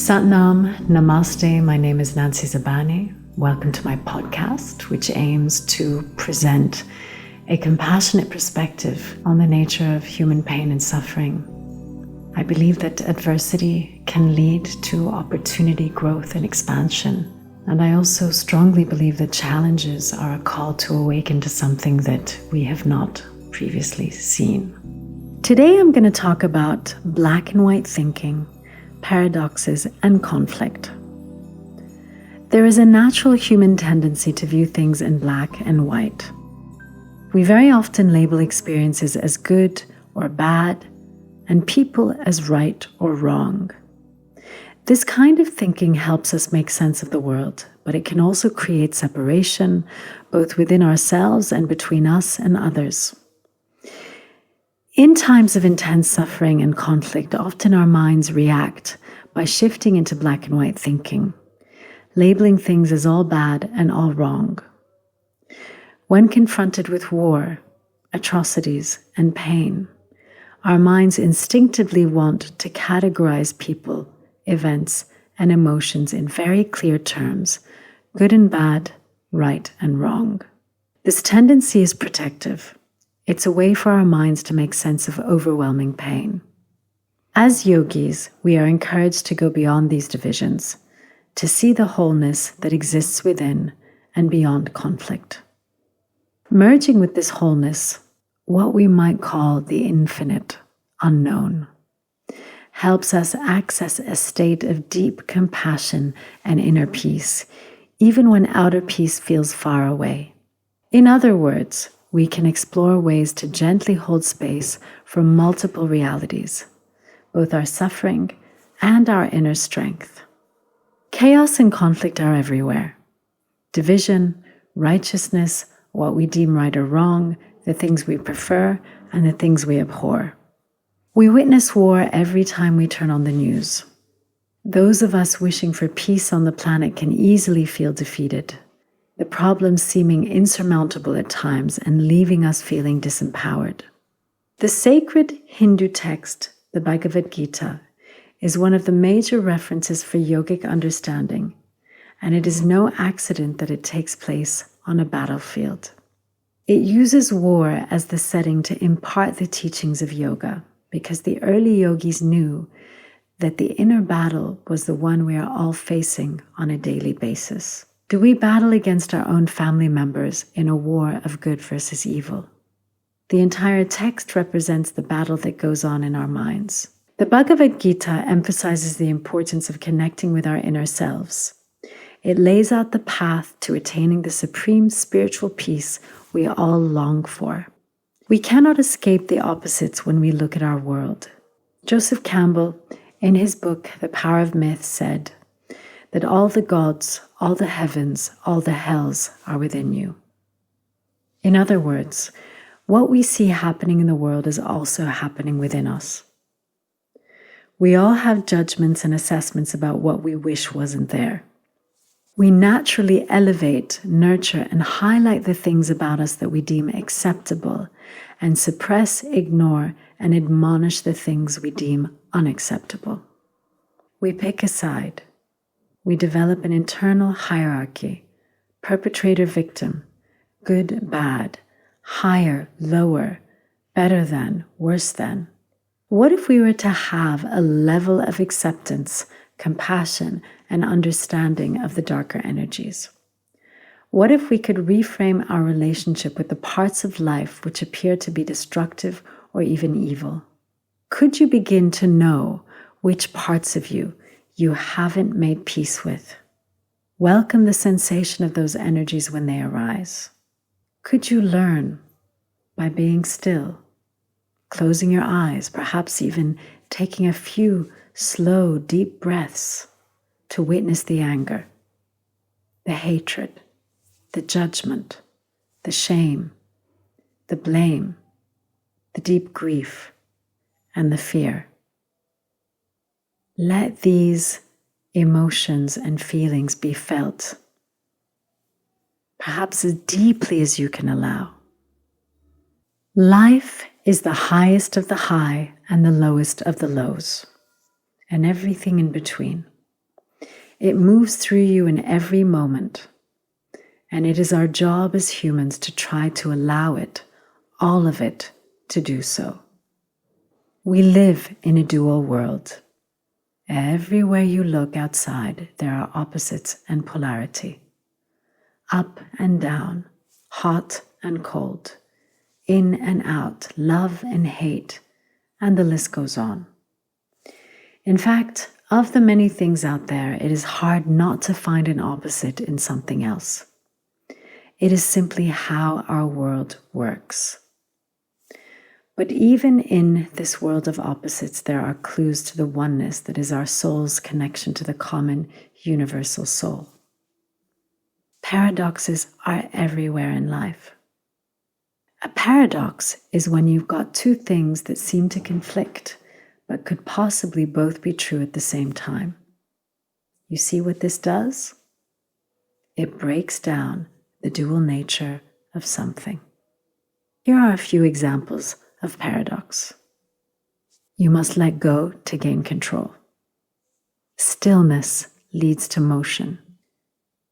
Satnam, Namaste, my name is Nancy Zabaneh. Welcome to my podcast, which aims to present a compassionate perspective on the nature of human pain and suffering. I believe that adversity can lead to opportunity, growth, and expansion. And I also strongly believe that challenges are a call to awaken to something that we have not previously seen. Today I'm going to talk about black and white thinking, paradoxes, and conflict. There is a natural human tendency to view things in black and white. We very often label experiences as good or bad, and people as right or wrong. This kind of thinking helps us make sense of the world, but it can also create separation, both within ourselves and between us and others. In times of intense suffering and conflict, often our minds react by shifting into black and white thinking, labeling things as all bad and all wrong. When confronted with war, atrocities, and pain, our minds instinctively want to categorize people, events, and emotions in very clear terms, good and bad, right and wrong. This tendency is protective. It's a way for our minds to make sense of overwhelming pain. As yogis, we are encouraged to go beyond these divisions, to see the wholeness that exists within and beyond conflict. Merging with this wholeness, what we might call the infinite, unknown, helps us access a state of deep compassion and inner peace, even when outer peace feels far away. In other words, we can explore ways to gently hold space for multiple realities, both our suffering and our inner strength. Chaos and conflict are everywhere. Division, righteousness, what we deem right or wrong, the things we prefer, and the things we abhor. We witness war every time we turn on the news. Those of us wishing for peace on the planet can easily feel defeated, the problems seeming insurmountable at times and leaving us feeling disempowered. The sacred Hindu text, the Bhagavad Gita, is one of the major references for yogic understanding, and it is no accident that it takes place on a battlefield. It uses war as the setting to impart the teachings of yoga, because the early yogis knew that the inner battle was the one we are all facing on a daily basis. Do we battle against our own family members in a war of good versus evil? The entire text represents the battle that goes on in our minds. The Bhagavad Gita emphasizes the importance of connecting with our inner selves. It lays out the path to attaining the supreme spiritual peace we all long for. We cannot escape the opposites when we look at our world. Joseph Campbell, in his book, The Power of Myth, said that all the gods, all the heavens, all the hells are within you. In other words, what we see happening in the world is also happening within us. We all have judgments and assessments about what we wish wasn't there. We naturally elevate, nurture, and highlight the things about us that we deem acceptable, and suppress, ignore, and admonish the things we deem unacceptable. We pick a side. We develop an internal hierarchy, perpetrator-victim, good, bad, higher, lower, better than, worse than. What if we were to have a level of acceptance, compassion, and understanding of the darker energies? What if we could reframe our relationship with the parts of life which appear to be destructive or even evil? Could you begin to know which parts of you haven't made peace with? Welcome the sensation of those energies when they arise. Could you learn by being still, closing your eyes, perhaps even taking a few slow, deep breaths to witness the anger, the hatred, the judgment, the shame, the blame, the deep grief, and the fear? Let these emotions and feelings be felt, perhaps as deeply as you can allow. Life is the highest of the high and the lowest of the lows, and everything in between. It moves through you in every moment. And it is our job as humans to try to allow it, all of it, to do so. We live in a dual world. Everywhere you look outside, there are opposites and polarity. Up and down, hot and cold, in and out, love and hate, and the list goes on. In fact, of the many things out there, it is hard not to find an opposite in something else. It is simply how our world works. But even in this world of opposites, there are clues to the oneness that is our soul's connection to the common universal soul. Paradoxes are everywhere in life. A paradox is when you've got two things that seem to conflict, but could possibly both be true at the same time. You see what this does? It breaks down the dual nature of something. Here are a few examples of paradox. You must let go to gain control. Stillness leads to motion.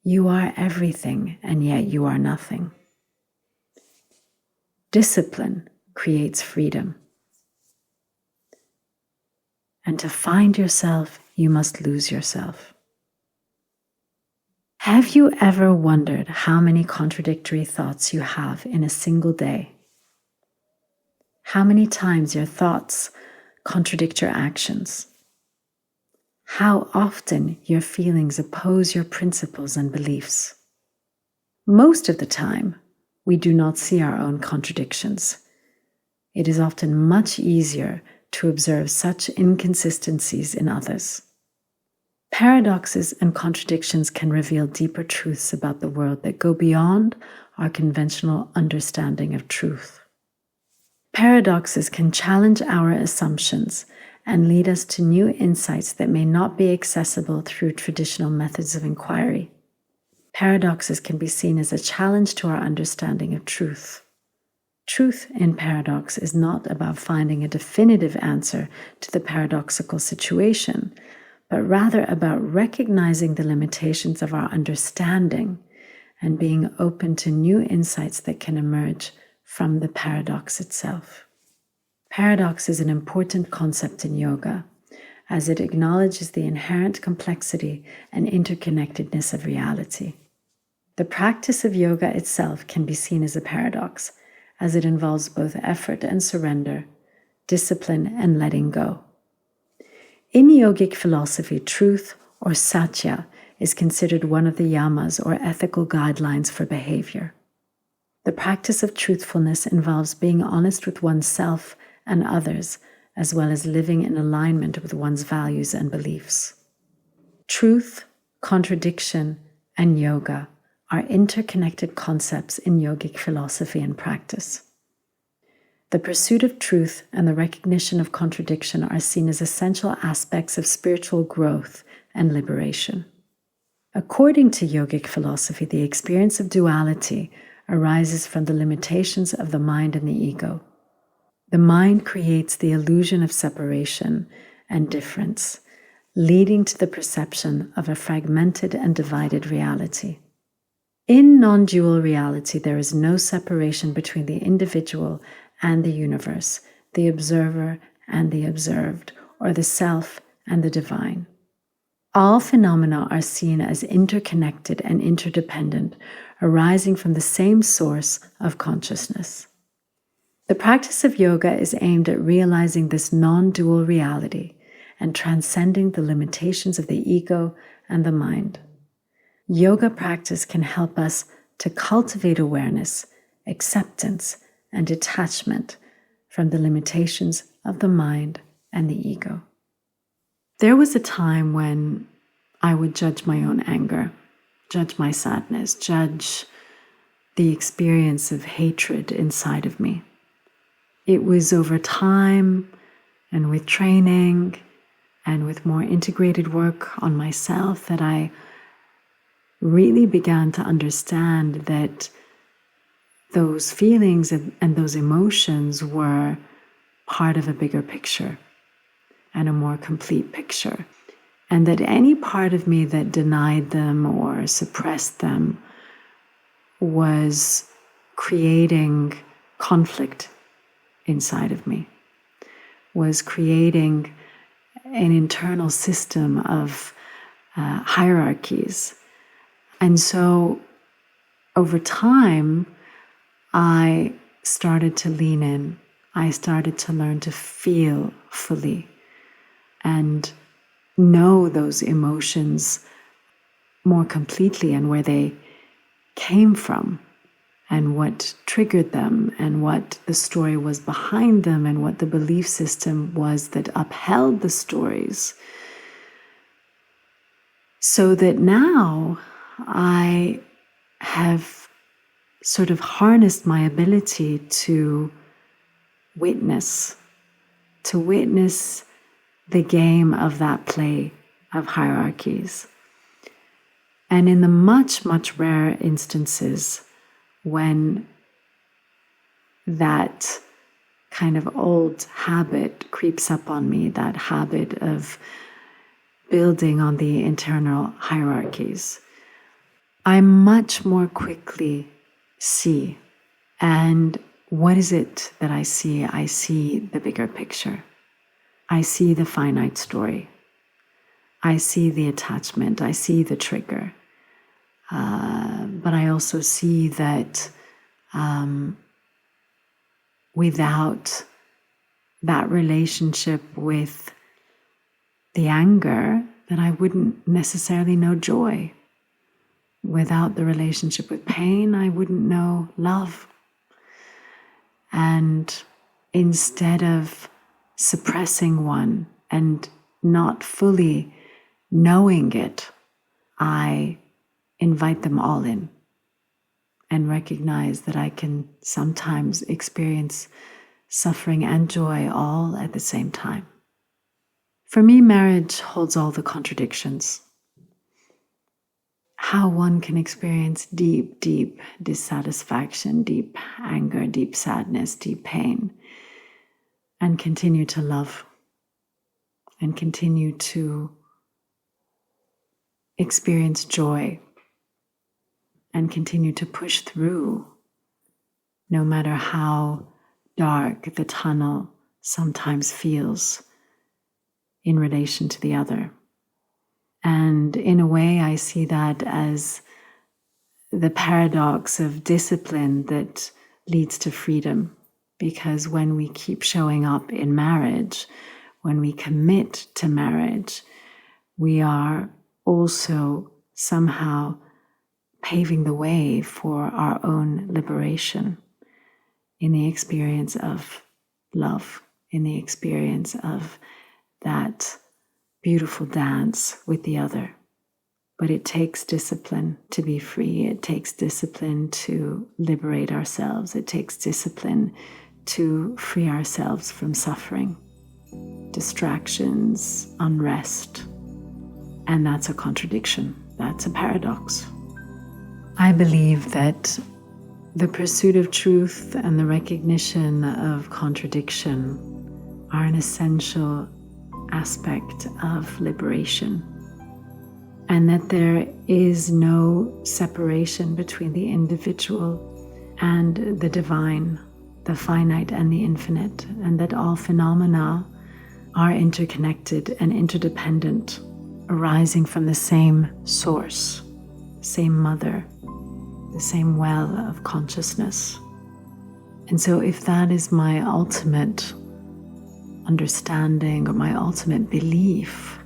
You are everything, and yet you are nothing. Discipline creates freedom. And to find yourself, you must lose yourself. Have you ever wondered how many contradictory thoughts you have in a single day? How many times your thoughts contradict your actions? How often your feelings oppose your principles and beliefs? Most of the time, we do not see our own contradictions. It is often much easier to observe such inconsistencies in others. Paradoxes and contradictions can reveal deeper truths about the world that go beyond our conventional understanding of truth. Paradoxes can challenge our assumptions and lead us to new insights that may not be accessible through traditional methods of inquiry. Paradoxes can be seen as a challenge to our understanding of truth. Truth in paradox is not about finding a definitive answer to the paradoxical situation, but rather about recognizing the limitations of our understanding and being open to new insights that can emerge from the paradox itself. Paradox is an important concept in yoga, as it acknowledges the inherent complexity and interconnectedness of reality. The practice of yoga itself can be seen as a paradox, as it involves both effort and surrender, discipline and letting go. In yogic philosophy, truth, or satya, is considered one of the yamas or ethical guidelines for behavior. The practice of truthfulness involves being honest with oneself and others, as well as living in alignment with one's values and beliefs. Truth, contradiction, and yoga are interconnected concepts in yogic philosophy and practice. The pursuit of truth and the recognition of contradiction are seen as essential aspects of spiritual growth and liberation. According to yogic philosophy, the experience of duality arises from the limitations of the mind and the ego. The mind creates the illusion of separation and difference, leading to the perception of a fragmented and divided reality. In non-dual reality, there is no separation between the individual and the universe, the observer and the observed, or the self and the divine. All phenomena are seen as interconnected and interdependent, arising from the same source of consciousness. The practice of yoga is aimed at realizing this non-dual reality and transcending the limitations of the ego and the mind. Yoga practice can help us to cultivate awareness, acceptance, and detachment from the limitations of the mind and the ego. There was a time when I would judge my own anger, judge my sadness, judge the experience of hatred inside of me. It was over time and with training and with more integrated work on myself that I really began to understand that those feelings and those emotions were part of a bigger picture and a more complete picture. And that any part of me that denied them or suppressed them was creating conflict inside of me, was creating an internal system of hierarchies. And so over time, I started to lean in. I started to learn to feel fully and know those emotions more completely and where they came from and what triggered them and what the story was behind them and what the belief system was that upheld the stories. So that now I have sort of harnessed my ability to witness the game of that play of hierarchies. And in the much, much rarer instances when that kind of old habit creeps up on me, that habit of building on the internal hierarchies, I much more quickly see. And what is it that I see? I see the bigger picture. I see the finite story. I see the attachment. I see the trigger. But I also see that without that relationship with the anger, that I wouldn't necessarily know joy. Without the relationship with pain, I wouldn't know love. And instead of suppressing one and not fully knowing it, I invite them all in and recognize that I can sometimes experience suffering and joy all at the same time. For me, marriage holds all the contradictions. How one can experience deep, deep dissatisfaction, deep anger, deep sadness, deep pain, and continue to love and continue to experience joy and continue to push through, no matter how dark the tunnel sometimes feels in relation to the other. And in a way, I see that as the paradox of discipline that leads to freedom. Because when we keep showing up in marriage, when we commit to marriage, we are also somehow paving the way for our own liberation in the experience of love, in the experience of that beautiful dance with the other. But it takes discipline to be free. It takes discipline to liberate ourselves. It takes discipline to free ourselves from suffering, distractions, unrest. And that's a contradiction. That's a paradox. I believe that the pursuit of truth and the recognition of contradiction are an essential aspect of liberation, and that there is no separation between the individual and the divine, the finite and the infinite, and that all phenomena are interconnected and interdependent, arising from the same source, same mother, the same well of consciousness. And so if that is my ultimate understanding or my ultimate belief,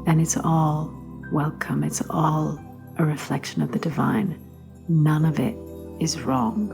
then it's all welcome. It's all a reflection of the divine. None of it is wrong.